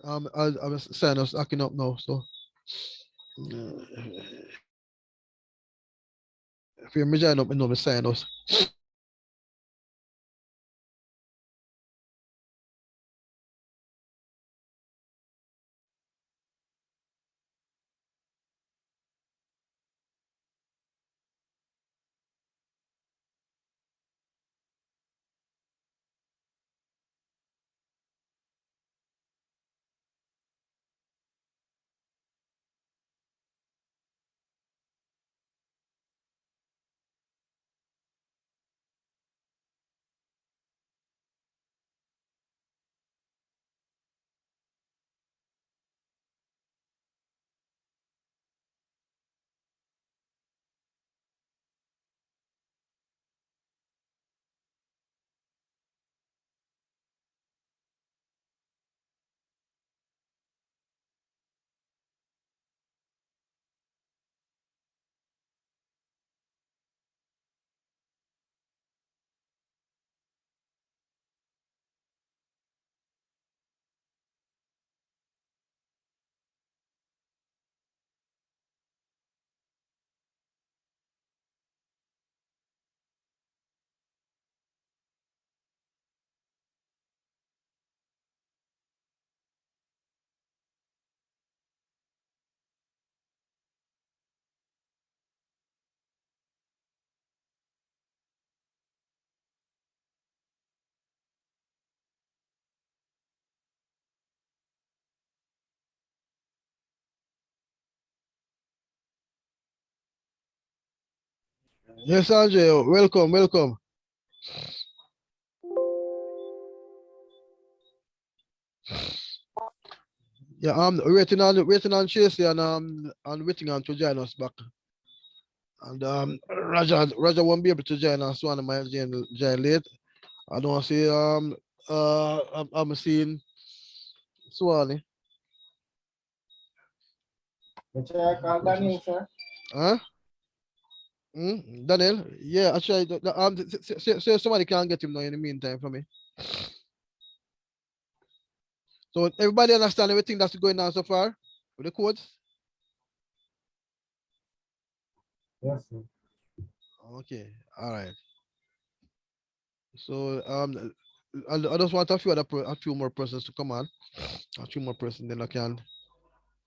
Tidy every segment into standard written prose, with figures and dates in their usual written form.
I'm saying us acting up now, so if you're join up, you know, me saying us. Yes, Andre, welcome, welcome. Yeah, I'm waiting on Chasey and waiting on to join us back. And Roger won't be able to join us. One of my join late. I don't see I'm seeing Swanee. Which I call Daniel, sir. Huh? Daniel? Yeah, I tried. So somebody can get him now in the meantime for me. So everybody understand everything that's going on so far with the codes? Yes, sir. Okay, all right. So I just want a few more persons to come on, a few more persons, then I can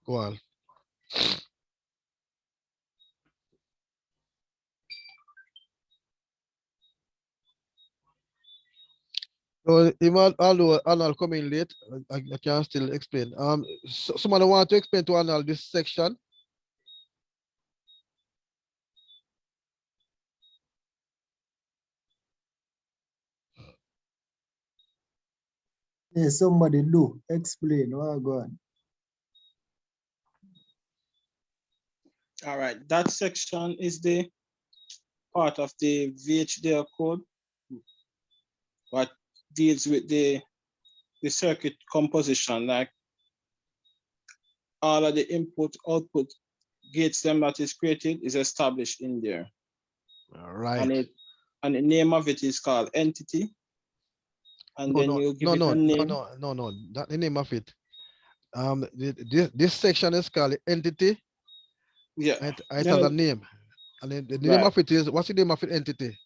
go on. So even although Arnold come in late, I can still explain. Somebody want to explain to Arnold this section. Yeah, somebody do explain. What go on? All right, that section is the part of the VHDL code what deals with the circuit composition, like all of the input output gates them that is created is established in there. All right. And the name of it is called entity. And No, then no, you give no, it no, a no, name. no, no, no. That's the name of it. This section is called entity. Yeah. It has a name. And then the name Right. of it is, what's the name of it entity?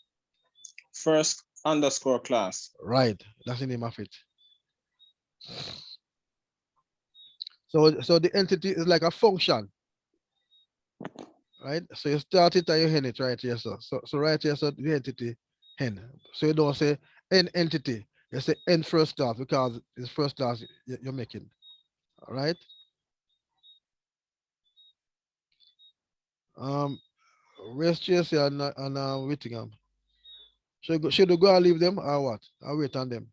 First underscore class. Right. That's the name of it. So the entity is like a function, right? So you start it and you end it right here. So right here, so the entity end. So you don't say n entity. You say n first class because it's first class you're making. All right. Um, where's Chase and Whittingham? Should we go and leave them or what? I'll wait on them.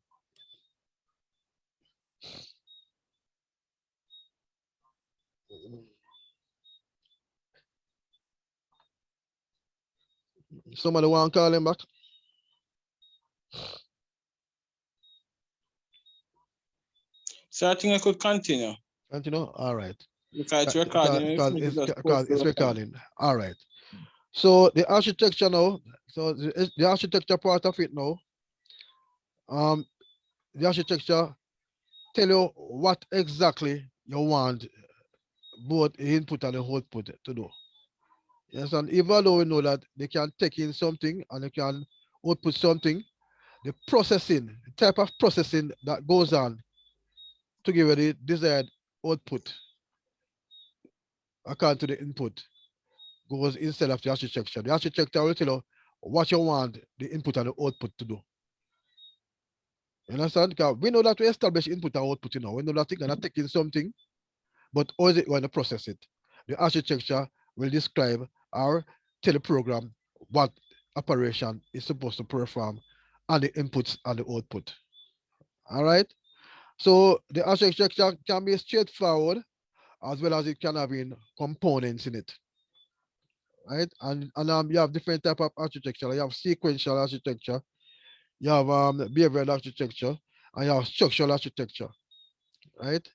Somebody want to call him back? So I think I could continue. Continue? All right. Because it's recording. Because it's recording. All right. So the architecture now, so the architecture part of it now, the architecture tell you what exactly you want both the input and the output to do. Yes, and even though we know that they can take in something and they can output something, the processing, the type of processing that goes on to give you the desired output according to the input goes instead of the architecture. The architecture will tell you what you want the input and the output to do. You understand? Because we know that we establish input and output, we know that they're gonna take in something, but how is it going to process it? The architecture will describe or tell the program what operation is supposed to perform and the inputs and the output. All right. So the architecture can be straightforward as well as it can have in components in it. Right. And you have different type of architecture. You have sequential architecture, you have behavioral architecture, and you have structural architecture. Right.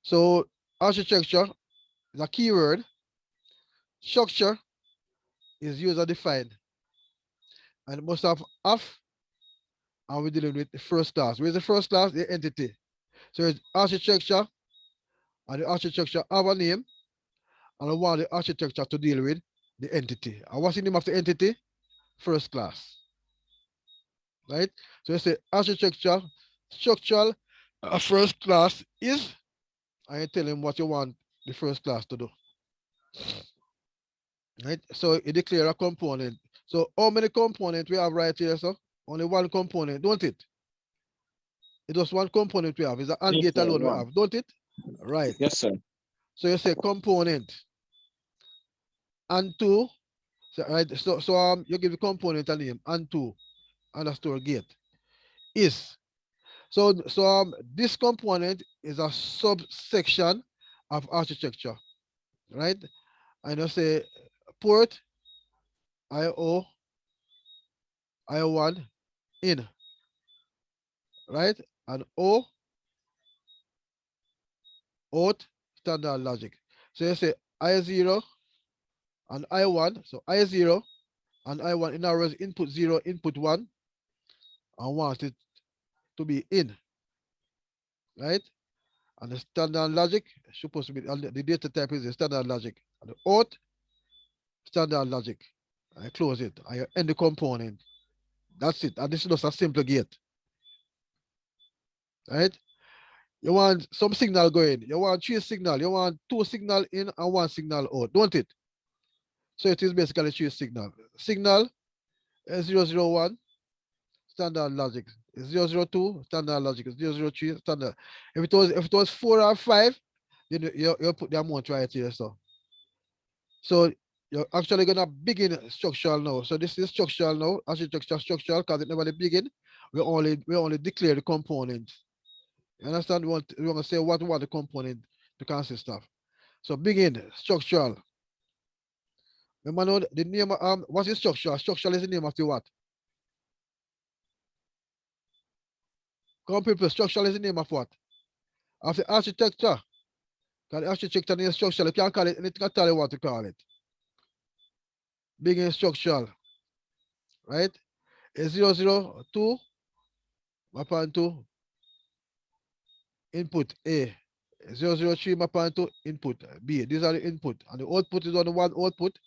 So architecture is a keyword. Structure is user defined and it must have off, and we're dealing with the first class. Where's the first class? The entity. So it's architecture, and the architecture have a name, and I want the architecture to deal with the entity. And what's the name of the entity? First class. Right? So it's the architecture, structural, first class is, and you tell him what you want the first class to do. Right? So you declare a component. So how many components we have right here, sir? Only one component, don't it? It was one component we have. It's an AND Yes, gate sir. alone we One. have, don't it? Right. Yes, sir. So you say component and two. So, right. So you give the component a name and two underscore gate is. So this component is a subsection of architecture, right? And you say port IO I1 in, right? And O out standard logic. So you say I0 and I1. So I0 and I1 in other words input 0, input 1, and want it to be in, right? And the standard logic is supposed to be, and the data type is the standard logic. And the out, standard logic. I close it. I end the component. That's it. And this is just a simple gate, right? You want some signal going. You want three signal. You want two signal in and one signal out, don't it? So it is basically three signal. Signal 001, standard logic. 002, standard logic. 003, standard. If it was 4 or 5, then you put the amount right here. So you're actually gonna begin structural now. So this is structural now, architecture structural, because it never begin. We only declare the component. You understand? We want to say what we want the component to consist of. So begin structural. Remember now the name what is structural? Structural is the name of the what? Come people, structural is the name of what? Of the architecture. Because the architecture is structural. You can't call it anything at all you want to call it. Begin structural, right? A 002 upon 2 input A. 003 map onto input B. These are the input. And the output is on the one output.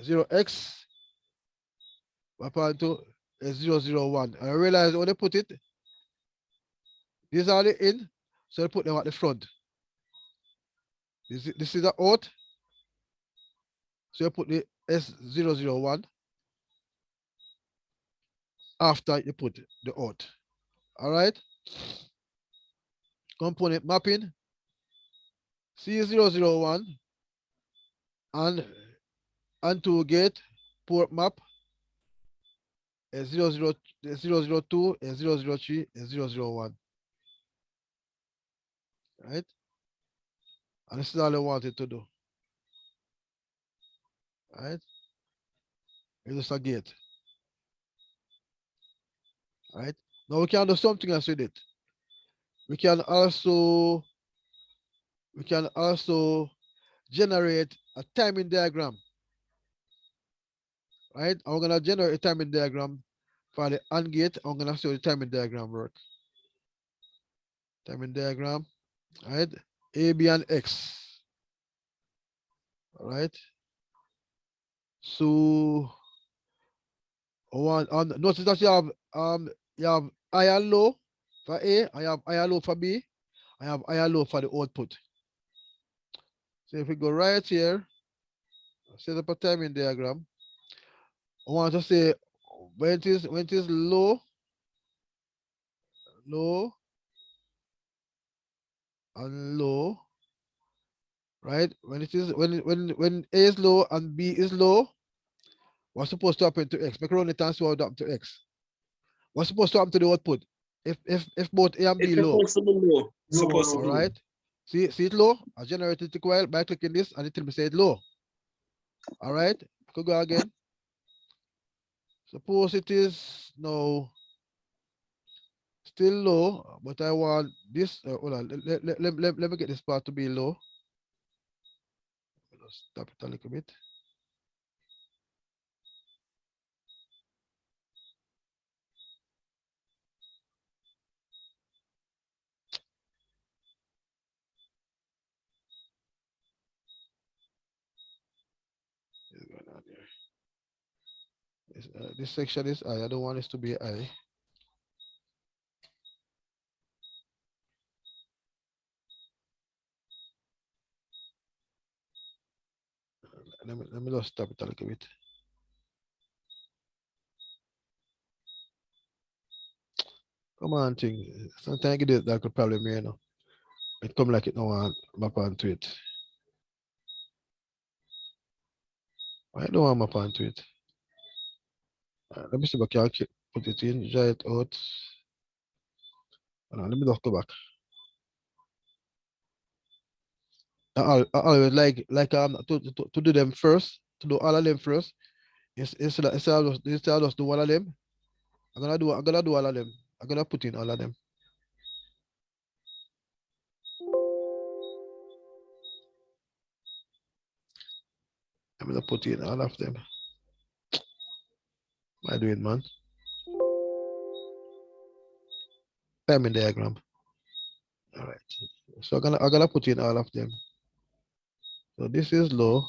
0x map onto 001. And I realize when they put it, these are the in, so I put them at the front. This is the out, so you put the S001 after you put the out. All right. Component mapping C001 and to gate port map 00, 002, 003, 001. Right? And this is all I wanted to do. Right? It's just a gate. Right? Now we can do something else with it. We can also generate a timing diagram. Right? I'm gonna generate a timing diagram for the AND gate. I'm gonna show the timing diagram work. timing diagram, right? A, B, and X, all right? So notice that you have high and low for A, I have high and low for B, I have high and low for the output. So if we go right here, set up a timing diagram. I want to say when it is low, low, and low, right? When A is low and B is low, what's supposed to happen to X? Make run it and see what happen to X. What's supposed to happen to the output? If both A and B It's low, supposed to be low. Low, Supposed to all be low. right? See it low? I generated the coil by clicking this and it will be said low. All right, could go again. Suppose it is now still low, but I want this. Hold on, let me get this part to be low. Let's stop it a little bit. What's going on here? This section is I. I don't want this to be I. Let me just stop it a little bit. Come on, thing. Sometimes it is like a problem here, you know. It come like it no want map onto it. I don't want map onto it. Let me see if I can put it in, dry it out. Let me just go back. I always like to do them first, to do all of them first. Instead of just do one of them, I'm gonna do all of them. I'm gonna put in all of them. I'm gonna put in all of them. What am I doing, man? Timing diagram. All right. So I'm gonna put in all of them. So this is low.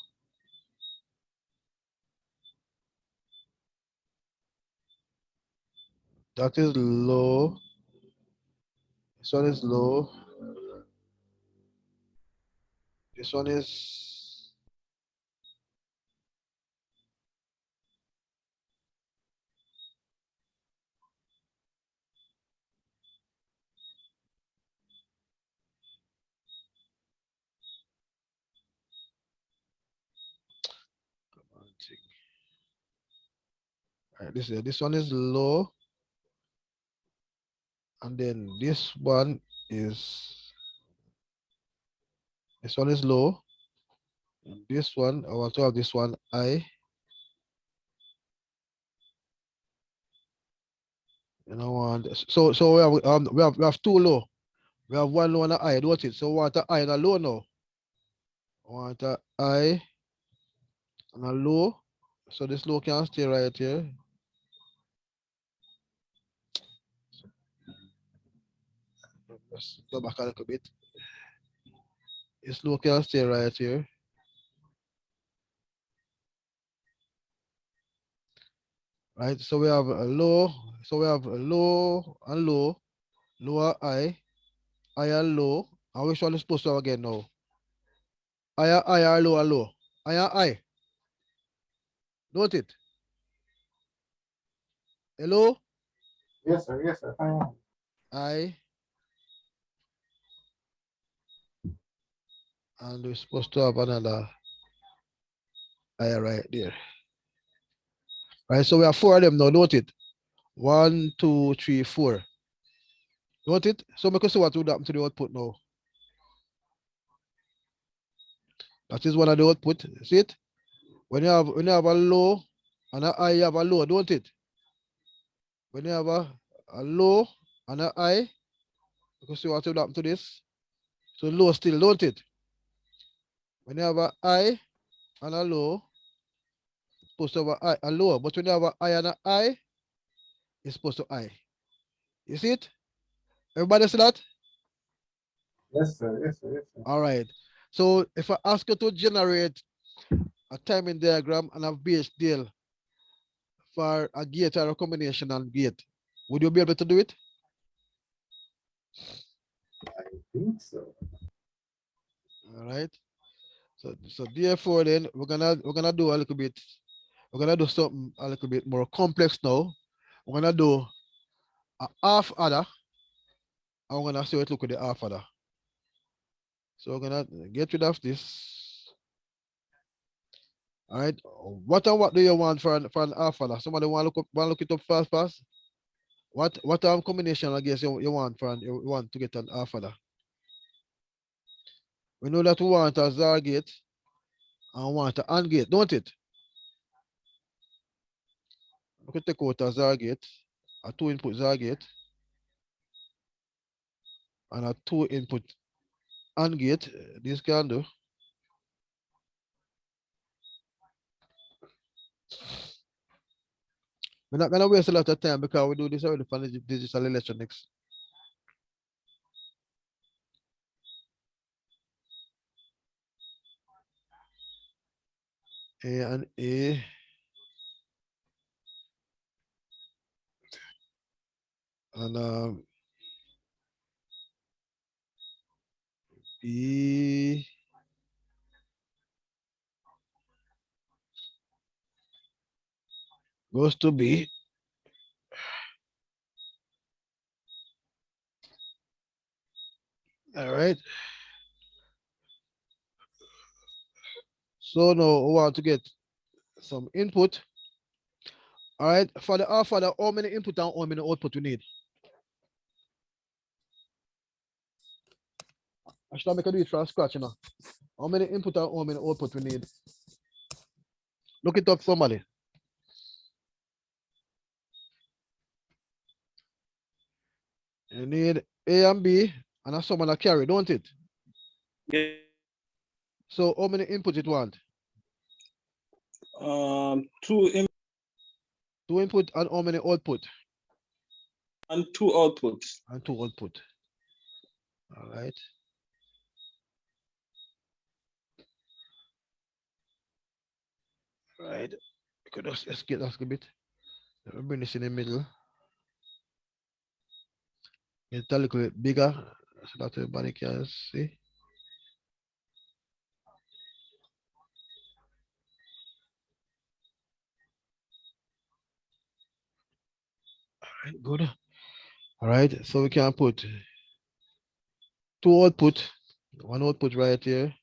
That is low. This one is low. This one is all right, this one is low, and then this one is low. And this one I want to have this one high. And I want so we have two low. We have one low and a high, don't it? So we want a high and a low now. I want a high and a low. So this low can stay right here. Let's go back a little bit. This low can stay right here. Right? So we have a low. So we have a low and low, lower high, high and low. And which one is supposed to have again now? Higher, higher, lower, low. Higher, high. Note it. Hello? Yes, sir. Yes, sir. I am. High. And we're supposed to have another higher right there. Right, so we have four of them now. Note it. 1, 2, 3, 4. Note it. So we can see what would happen to the output now. That is one of the output. See it? When you have a low and a high, you have a low, don't it? When you have a low and a high, you can see what would happen to this. So low still, don't it? When you have a high and a low, it's supposed to have a high, a low. But when you have a high and a high, it's supposed to high. You see it? Everybody see that? Yes, sir. Yes, sir. Yes, sir. All right. So if I ask you to generate a timing diagram and a base deal for a gate or a combination and gate, would you be able to do it? I think so. All right. So therefore then we're gonna do a little bit, we're gonna do something a little bit more complex now. We're gonna do a half adder, and we're gonna see what look with the half adder. So we're gonna get rid of this. All right. What do you want for an half adder? Somebody want to look it up fast? What combination I guess you want you want to get an half adder? We know that we want a ZAR gate and want an AND gate, don't it? We could take out a ZAR gate, a 2-input ZAR gate, and a 2-input AND gate. This can do. We're not gonna waste a lot of time because we do this already for digital electronics. A and A. And B goes to B. All right. So now we want to get some input. All right. For the half adder, how many input and how many output we need? I should make a do it from scratch, you know. How many input and how many output we need? Look it up, somebody. You need A and B and a sum and a carry, don't it? Yeah. So how many input it want? Two in 2 input and how many output? and two outputs. And 2 output. All right. Right. We could just escape that a bit. Let me bring this in the middle. Get a little bit bigger so that everybody can see. Right, good. All right. So we can put 2 output, 1 output right here.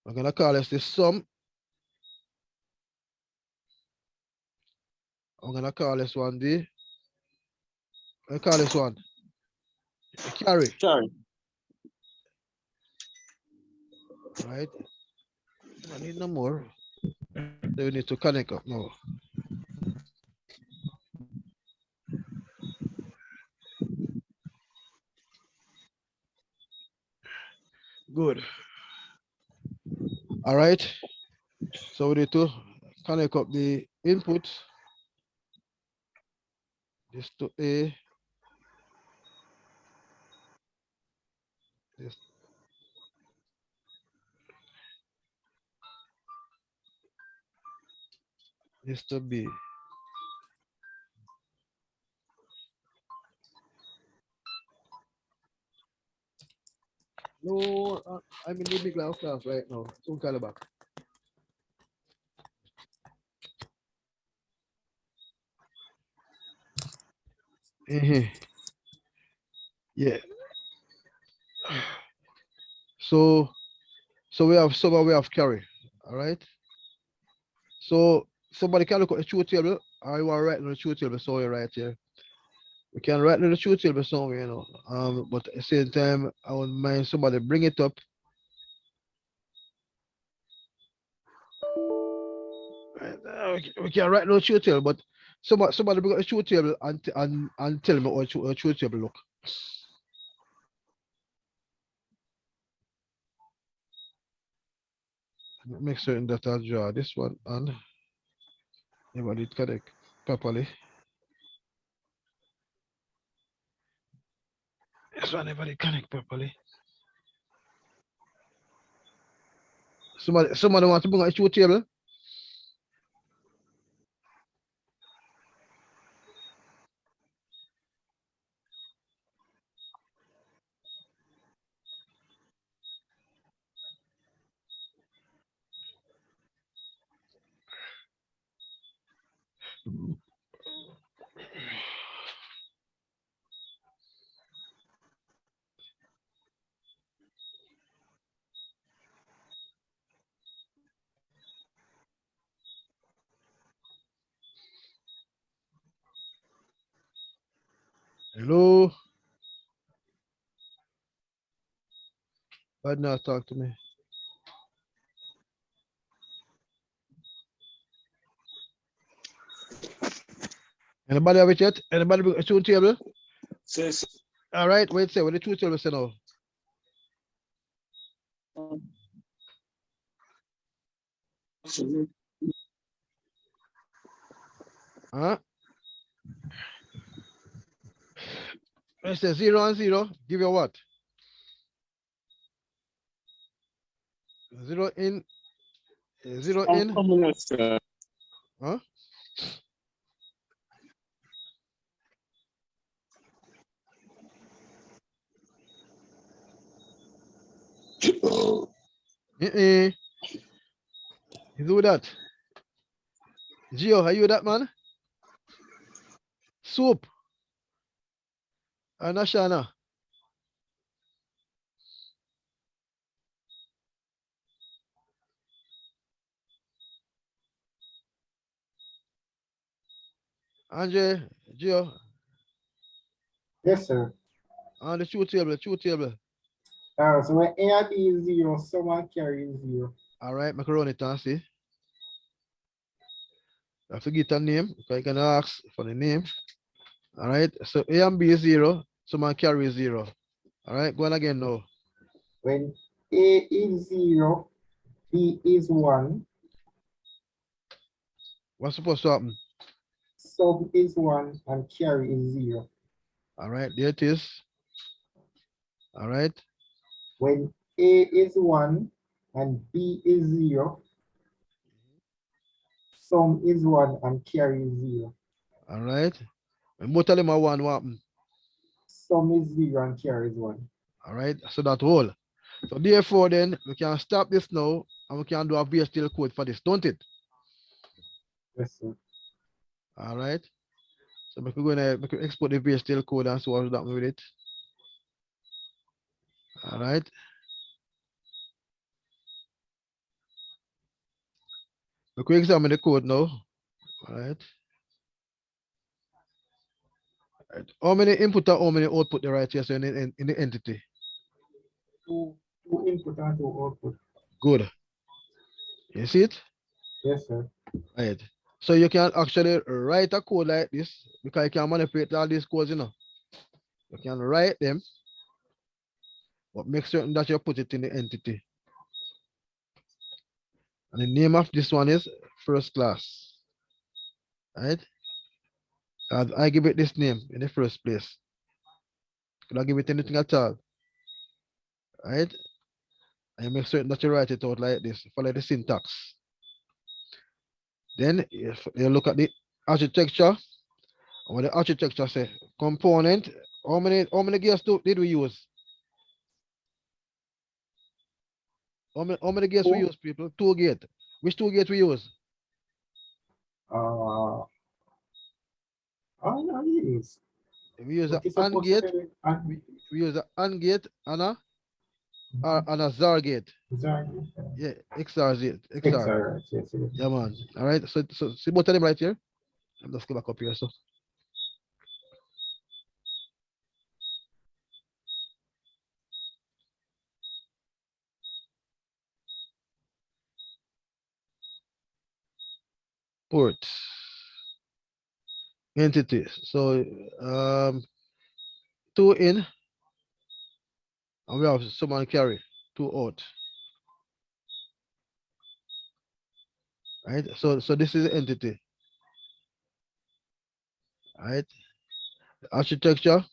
We're gonna call this the sum. I'm gonna call this one I call this one the carry. Sorry. Right. I need no more. So we need to connect up now. Good. All right. So we need to connect up the input. This to A. This to B. No, I'm in the big class right now. Soon call back. Yeah. So we have carry. All right. So somebody can look at the truth table, or you want to write on the truth table, so you right here. We can write on the truth table somewhere, you know. But at the same time, I wouldn't mind somebody bring it up. Right, we can write on the truth table, but somebody bring up the truth table and tell me what the truth table look. Make certain that I draw this one and everybody connect properly. This one never they connect properly. Somebody want to bring a issue table. Hello. Why not talk to me? Anybody have it yet? Anybody bring a issue table? Says All right, wait, say what the two table say now. Huh? It says 0 and 0. Give you what? 0 in. 0 in. Huh? You do that. Gio, are you that man? Soup. And Ashana. Andre, Gio, Yes, sir. on the two table, two table. So when A and B is 0, someone carry is 0. All right, macaroni can see. You have to get a name, because you can ask for the name. All right, so A and B is 0, someone carry 0. All right, go on again now. When A is 0, B is 1, What's supposed to happen? sum is 1, and carry is 0. All right, there it is. All right, When A is 1 and B is 0, sum is 1 and carry is 0. all right. When both of them are 1, what happen? Sum is 0 and carry is 1. All right, so that whole. So therefore, then we can stop this now and we can do a VHDL code for this, don't it? Yes, sir. All right. So we can export the VHDL code and see what's happening with it. All right. We can examine the code now. All right. Right. How many input and how many output there right here so in the entity? Two input and two output. Good. You see it? Yes, sir. Right. So you can actually write a code like this because you can manipulate all these codes, you know. You can write them, but make certain that you put it in the entity. And the name of this one is first class. Right? I give it this name in the first place. Could I give it anything at all? Right? And make certain that you write it out like this, follow the syntax. Then if you look at the architecture, what the architecture say, component, how many gears did we use? How many gears we Two. use, people? 2 gate. Which 2 gates we use? Oh, no, it is. We use What a is AND supposed to gate. be We use a AND gate and a ZAR gate. Sorry. Yeah, XR gate. X, XR. all right. Yes, yes. Yeah, man. All right. So see both of them right here. I'm just go back up here. So port entity. So 2 in, and we have someone carry 2 out. Right. So this is the entity. Right. The architecture.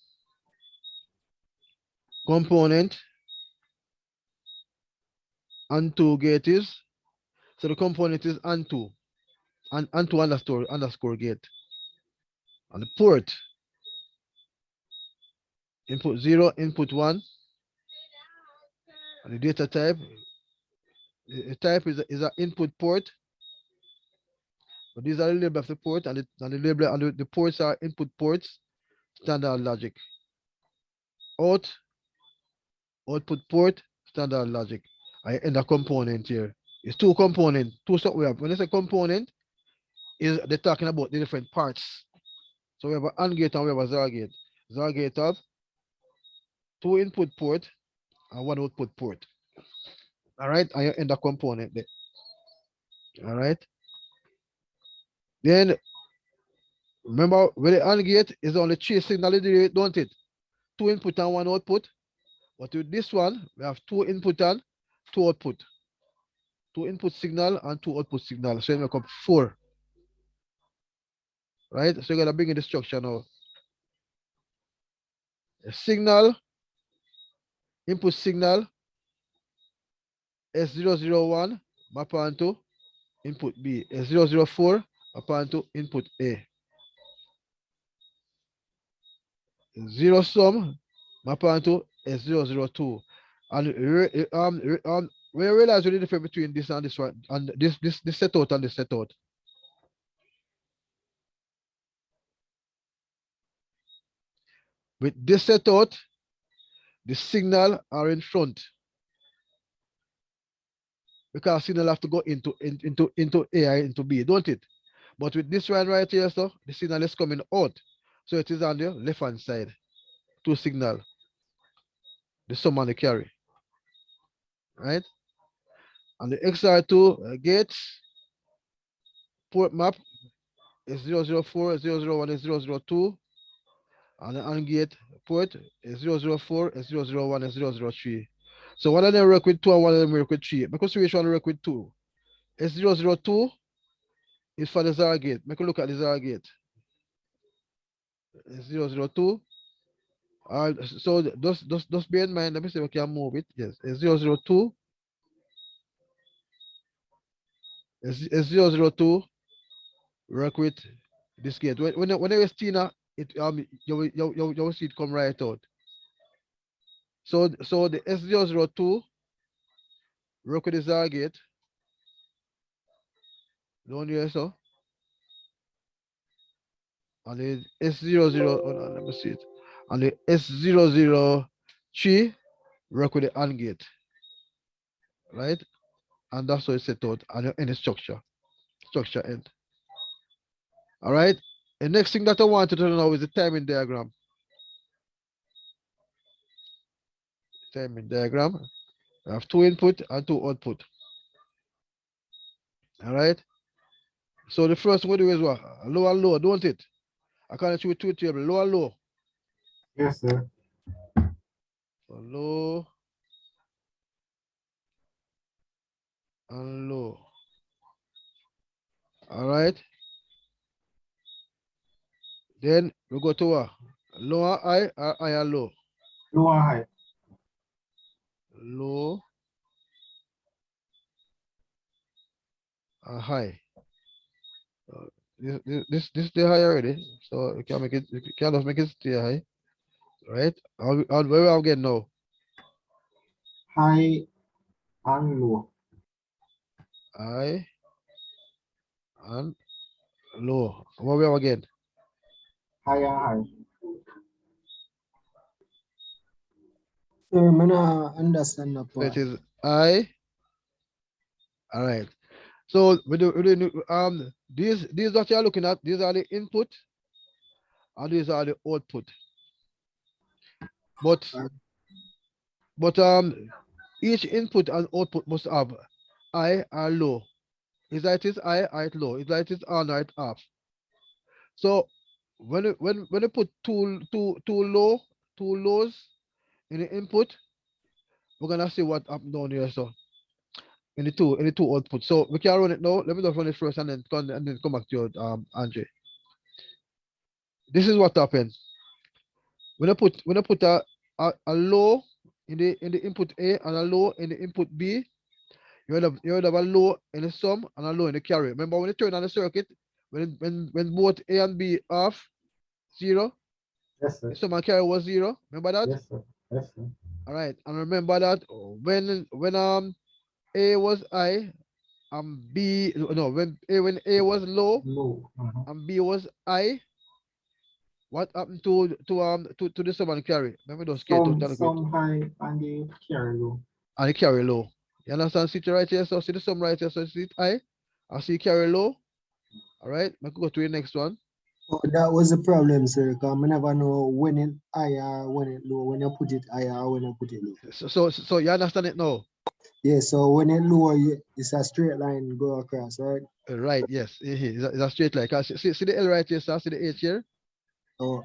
component and two gate is. So the component is and two underscore gate. And the port input 0, input 1, and the data type. The type is an input port. But these are the label of the port, and the label and the ports are input ports, standard logic. Output port, standard logic. I end a component here. It's two components, two stuff we have. When I say component, is they're talking about the different parts. So we have an AND gate and we have a ZAR gate. ZAR gate have two input port and one output port. All right, and you end a component there. All right. Then remember, when the AND gate is only three signal, don't it? Two input and one output. But with this one, we have two input and two output. Two input signal and two output signal. So you make up 4. Right? So you're gonna bring in the structure now. A signal, input signal, S001 map onto input B. S004 map onto input A. Zero sum map onto S002. And we realize the difference between this and this one, and this set out and this set out. With this set out, the signal are in front, because signal have to go into A into B, don't it? But with this one right here, so the signal is coming out, so it is on the left hand side. Two signal, the sum and the carry, right? And the XR2 gates port map is 004, 001, and 002. And the AND gate port is 004, 001, and 003. So one of them work with 2 and one of them work with 3. Because which one work with 2? S002 is for the ZAR gate. Make a look at the ZAR gate. S002. So just bear in mind, let me see if I can move it. Yes, S002. S002 work with this gate. When you see now, it you will see it come right out. So the S002 work with the ZAR gate. Down here, so. And the S00, hold on, let me see it. And the S003 work with the AND gate. Right? And that's how it's set out and any structure end. All right. The next thing that I wanted to know is the timing diagram. Timing diagram. We have two input and two output. All right. So the first one we do is what? Low and low, don't it? I can't choose two table. Low and low. Yes, sir. So low and low. All right. Then we go to what? Low and high or high and low? Low and high. Low and high. This stay high already, so you can make it. You can just make it stay high, right? Where I'm getting now? High and low. High and low. What we have again? High and high. Sir, I don't understand the So it part. is high. All right. So these that you are looking at, these are the input, and these are the output. But each input and output must have high or low. Is that it is high or it low? Is that it is on or it off? So when you put two lows in the input, we're gonna see what happened down here. So in the two outputs. So we can run it now. Let me just run it first and then come back to you, Andre. This is what happened. When I put a low in the input A and a low in the input B. You would have a low in the sum and a low in the carry. Remember when you turn on the circuit, when both A and B off 0, Yes, sir. the sum and carry was 0. Remember that? Yes, sir. Yes, sir. All right. And remember that when A was high and B no when A was low Low. and B was high, what happened to the sum and carry? Remember those K to Some high and the carry low. and the carry low. You understand? See it right here, so see the sum right here, so see it high. I see carry low. All right, I could go to the next one. Oh, that was the problem, sir, because I never know when it high or when it low, when you put it high or when you put it low. So you understand it now? Yeah, so when it low, it's a straight line go across, right? Right, yes. It's a straight line. See the L right here, sir. See the H here? Oh,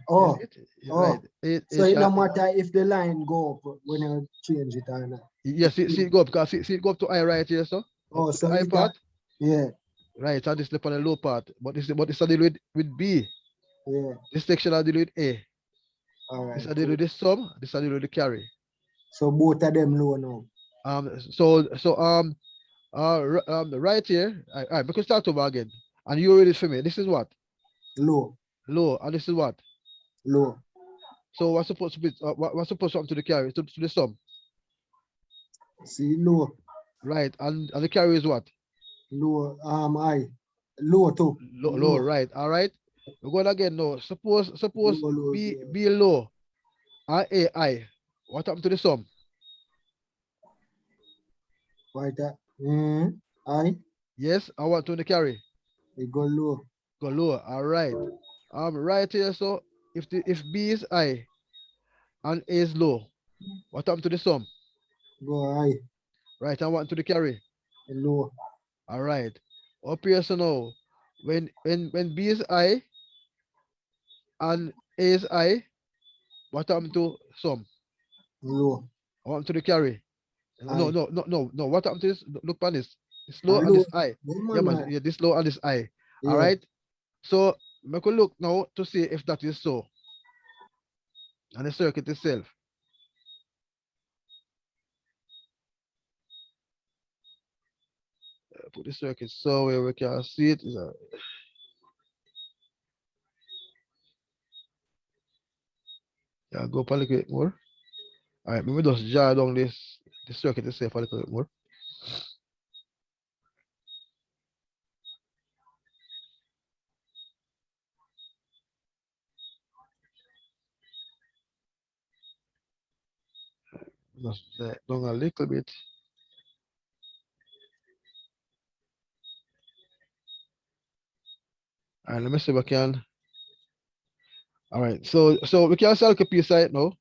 Right. so it don't matter if the line go up when you change it or not. Yes, see it go up, because see it go up to I right here, so. Oh, Up to so the I it part. yeah, Right, so this is on the low part. But this is deal with B. yeah. This section I deal with A. All right. This I deal with the sum, this I deal with the carry. So both of them low now. Right here, all right, we can start over again. And you read it for me. This is what? Low, Low. And this is what? low. So what's supposed to be what's supposed to happen to the carry? To the sum. See low, Right. And the carry is what? low, high, low too. Low, right. All right. We're going again now. Suppose Low, B yeah. B low and A high. What happened to the sum? Right that. High, Yes, I want to the carry. it go low. Go low. All right. Right here, so if B is high and A is low, what happened to the sum? Go high, Right, I want to the carry. low. All right. Up here, so now when B is high and A is high, what happened to sum? Low. I want to the carry. No, High. no, no, no, no. What happened to this? Look on this. It's low and Low. this high. Yeah, Yeah, man, man. Yeah, this low and this high. All yeah. right. So we could look now to see if that is so. And the circuit itself. Put the circuit so where we can see it. Yeah, go up a little bit more. All right, maybe just jar down the circuit itself a little bit more. Just down a little bit. All right, let me see if I can. All right, so we can sell a piece right now.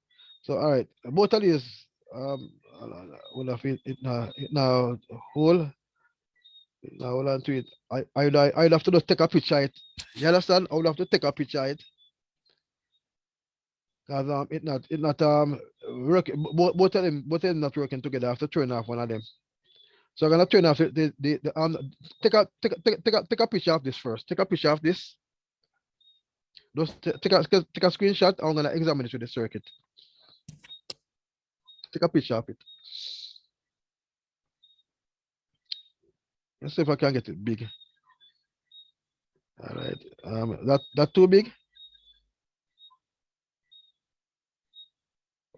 So all right, both of these will have it now whole. Now hold on to it. I'd have to just take a picture of it. You understand? I would have to take a picture of it. Because it not working, both of them not working together. I have to turn off one of them. So I'm gonna turn off take a picture of this first. Take a picture of this. Just take a screenshot. I'm gonna examine it with the circuit. Take a picture of it. Let's see if I can get it big. All right. That too big.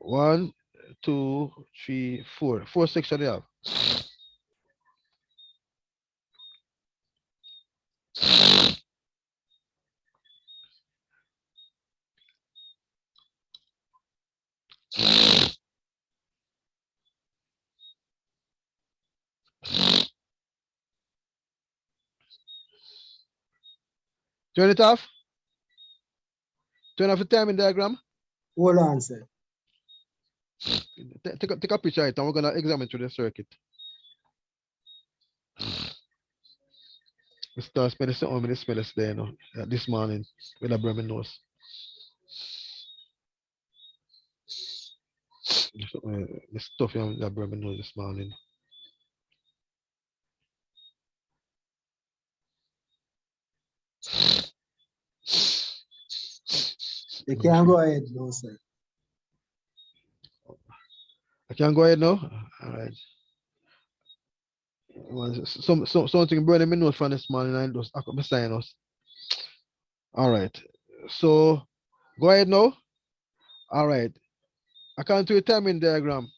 1, 2, 3, 4. 4 sections you have. Turn it off. Turn off the timing diagram. Hold on, sir. Take a picture of it and we're gonna examine through the circuit. We start spending so many spellers there, this morning with a Bremen nose. The stuff with a Bremen nose this morning. You can go ahead, no, sir. can go ahead now. All right. Something burning me note from this morning and just I could sign us. All right. So go ahead now. All right. I can't do a timing diagram.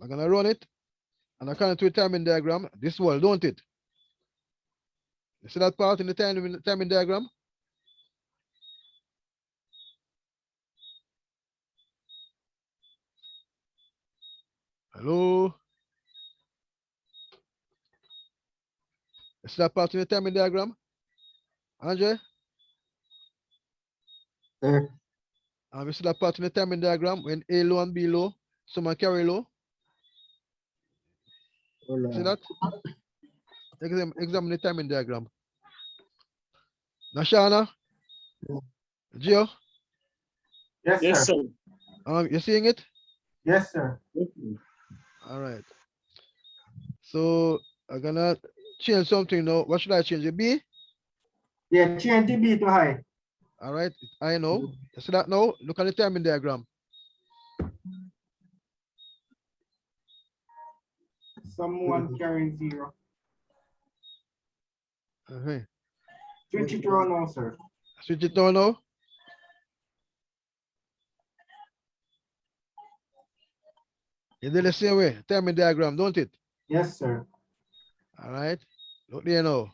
I'm gonna run it, and I can't do a timing diagram. This wall, don't it? You see that part in the timing diagram? Hello? You see that part in the timing diagram? Andre? Sir. You see that part in the timing diagram when A low and B low, someone carry low? Hold See on. that? Examine the timing diagram. Nashana? Gio? Yes, Yes, sir. sir. You seeing it? Yes, sir. All right. So I'm gonna change something now. What should I change? A B? Yeah, change the B to high. All right. I know. You see that now? Look at the timing diagram. Someone carry 0. Uh-huh. Switch it around now, sir. Switch it on now. You did the same way. Timing diagram, don't it? Yes, sir. All right. Look there now.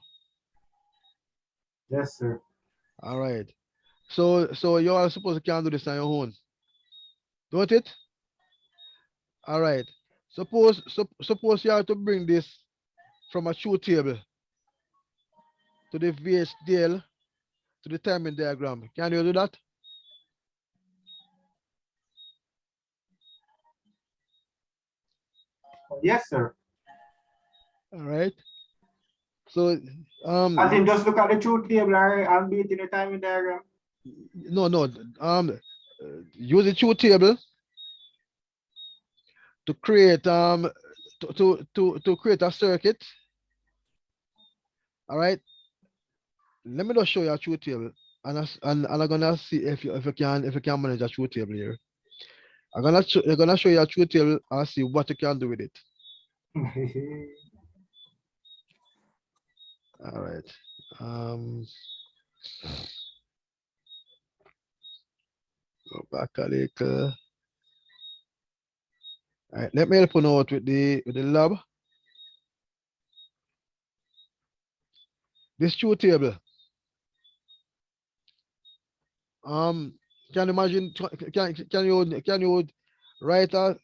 Yes, sir. All right. So you are supposed to can do this on your own, don't it? All right. Suppose you have to bring this from a truth table to the VHDL to the timing diagram. Can you do that? Yes, sir. All right. So As in, just look at the truth table and beat in the timing diagram. no use the truth table to create to create a circuit. All right. Let me just show you a truth table, and I'm gonna see if you can manage a truth table here. You're gonna show you a truth table and see what you can do with it. All right. Go back a little. All right. Let me help you out with the lab. This truth table. Can you imagine? Can you write a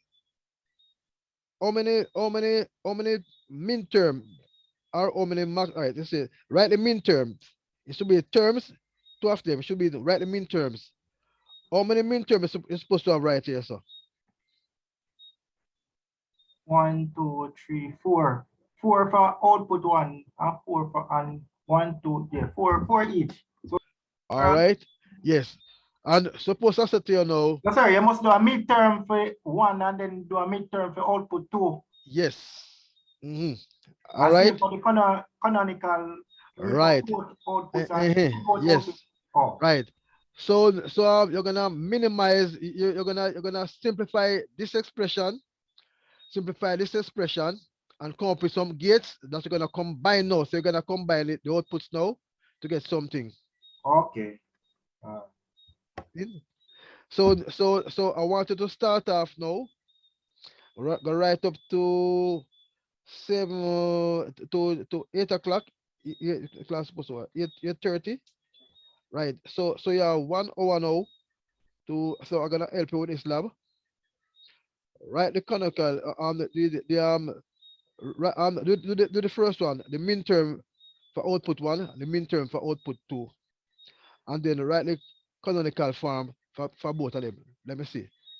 how many midterm or how many max? All right. Let's say write the midterm. It should be terms. Two of them. It should be write the midterms. How many midterms is supposed to have right here, sir? 1, 2, 3, 4. 4 for output 1 and 4 for and 1, 2, yeah, 4 each. So, All right. Yes. And suppose I say to you now. no, sorry, you must do a midterm for 1 and then do a midterm for output 2. Yes. All right. For the canonical. Right. Outputs Yes. Oh. Right. So you're gonna minimize. You're gonna simplify this expression. Simplify this expression and come up with some gates that you're gonna combine now. So you're gonna combine it, the outputs now, to get something. Okay. So I want you to start off now. Go right up to 8 o'clock. 8 o'clock supposed to 8:30. Right. So you have 1 hour now so I'm gonna help you with this lab. Right, the canonical do the first one, the midterm for output 1, the midterm for output 2, and then write the canonical form for both of them. Let me see.